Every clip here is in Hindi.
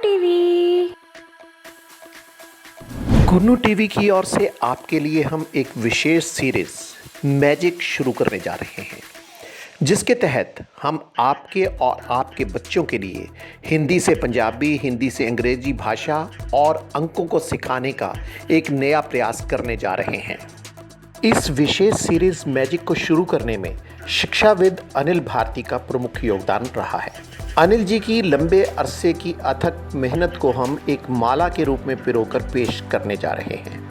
टीवी। गुन्नू टीवी की ओर से आपके लिए हम एक विशेष सीरीज मैजिक शुरू करने जा रहे हैं, जिसके तहत हम आपके और आपके बच्चों के लिए हिंदी से पंजाबी, हिंदी से अंग्रेजी भाषा और अंकों को सिखाने का एक नया प्रयास करने जा रहे हैं। इस विशेष सीरीज मैजिक को शुरू करने में शिक्षाविद अनिल भारती का प्रमुख योगदान रहा है। अनिल जी की लंबे अरसे की अथक मेहनत को हम एक माला के रूप में पिरोकर पेश करने जा रहे हैं।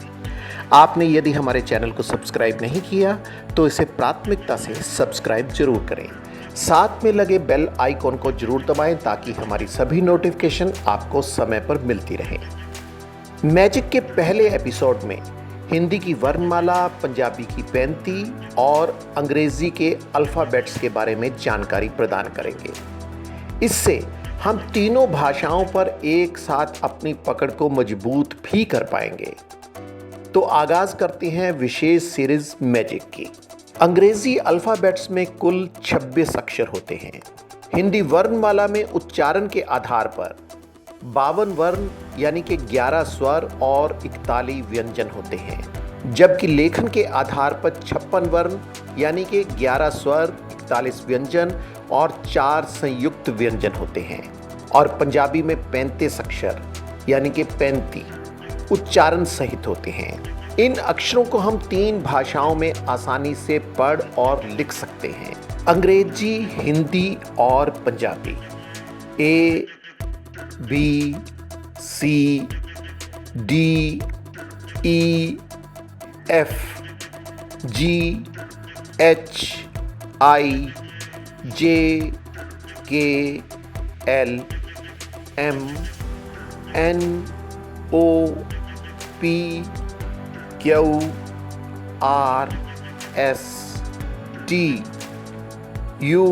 आपने यदि हमारे चैनल को सब्सक्राइब नहीं किया तो इसे प्राथमिकता से सब्सक्राइब जरूर करें। साथ में लगे बेल आइकॉन को जरूर दबाएं ताकि हमारी सभी नोटिफिकेशन आपको समय पर मिलती रहें। मैजिक के पहले एपिसोड में हिंदी की वर्णमाला, पंजाबी की पैंती और अंग्रेजी के अल्फ़ाबेट्स के बारे में जानकारी प्रदान करेंगे। इससे हम तीनों भाषाओं पर एक साथ अपनी पकड़ को मजबूत भी कर पाएंगे। तो आगाज करते हैं विशेष सीरीज मैजिक की। अंग्रेजी अल्फ़ाबेट्स में कुल 26 अक्षर होते हैं। हिंदी वर्णमाला में उच्चारण के आधार पर 52 वर्ण यानी कि 11 स्वर और 41 व्यंजन होते हैं, जबकि लेखन के आधार पर 56 वर्ण यानी कि 11 स्वर, 41 व्यंजन और 4 संयुक्त व्यंजन होते हैं। और पंजाबी में 35 अक्षर यानी कि 35 उच्चारण सहित होते हैं। इन अक्षरों को हम 3 भाषाओं में आसानी से पढ़ और लिख सकते हैं: अंग्रेजी, हिंदी और Punjabi. A, B, C, D, E, F, G, H, I, J, K, L, M, N, O, P, Q, R, S, T, U,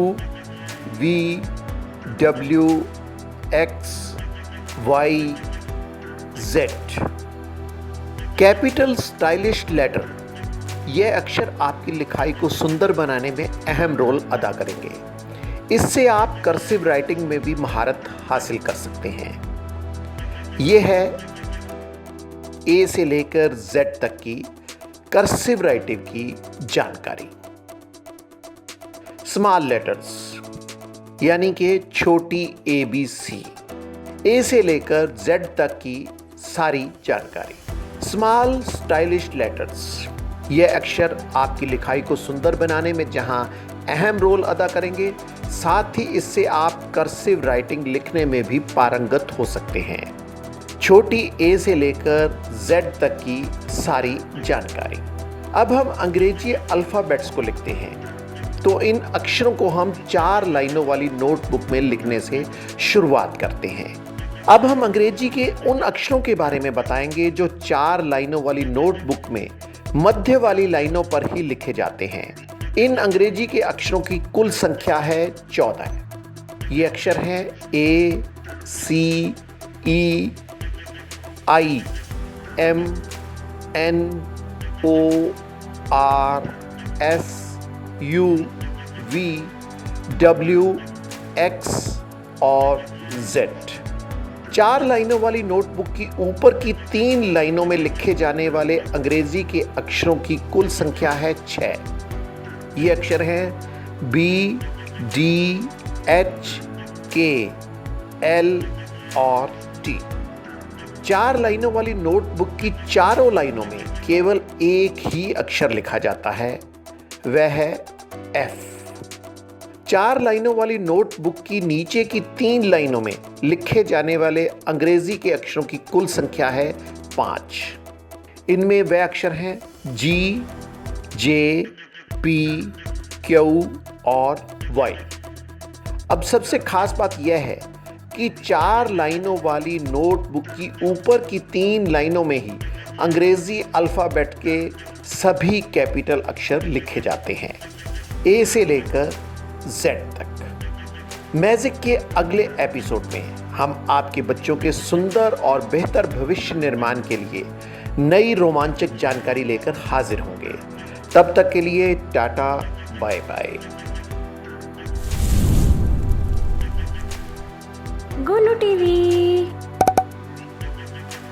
V, W, X, Y, Z. Capital stylish letter, ये अक्षर आपकी लिखाई को सुंदर बनाने में अहम रोल अदा करेंगे। इससे आप कर्सिव राइटिंग में भी महारत हासिल कर सकते हैं। ये है ए से लेकर जेड तक की कर्सिव राइटिंग की जानकारी। स्मॉल लेटर्स यानी कि छोटी ABC, ए से लेकर जेड तक की सारी जानकारी। स्मॉल स्टाइलिश लेटर्स, ये अक्षर आपकी लिखाई को सुंदर बनाने में जहां अहम रोल अदा करेंगे, साथ ही इससे आप कर्सिव राइटिंग लिखने में भी पारंगत हो सकते हैं। छोटी ए से लेकर जेड तक की सारी जानकारी। अब हम अंग्रेजी अल्फ़ाबेट्स को लिखते हैं, तो इन अक्षरों को हम 4 लाइनों वाली नोटबुक में लिखने से शुरुआत करते हैं। अब हम अंग्रेजी के उन अक्षरों के बारे में बताएंगे जो 4 लाइनों वाली नोटबुक में मध्य वाली लाइनों पर ही लिखे जाते हैं। इन अंग्रेजी के अक्षरों की कुल संख्या है 14। ये अक्षर हैं A, C, E, I, M, N, O, R, S, U, V, W, X और Z। 4 लाइनों वाली नोटबुक की ऊपर की 3 लाइनों में लिखे जाने वाले अंग्रेजी के अक्षरों की कुल संख्या है 6। ये अक्षर हैं B, D, H, K, L और T। 4 लाइनों वाली नोटबुक की चारों लाइनों में केवल एक ही अक्षर लिखा जाता है, वह है F। 4 लाइनों वाली नोटबुक की नीचे की 3 लाइनों में लिखे जाने वाले अंग्रेजी के अक्षरों की कुल संख्या है 5। इनमें वह अक्षर हैं G, J, P, Q और Y। अब सबसे खास बात यह है कि 4 लाइनों वाली नोटबुक की ऊपर की 3 लाइनों में ही अंग्रेजी अल्फ़ाबेट के सभी कैपिटल अक्षर लिखे जाते हैं, ए से लेकर जेड तक। मैजिक के अगले एपिसोड में हम आपके बच्चों के सुंदर और बेहतर भविष्य निर्माण के लिए नई रोमांचक जानकारी लेकर हाजिर होंगे। तब तक के लिए tata, bye bye. Gunnu TV.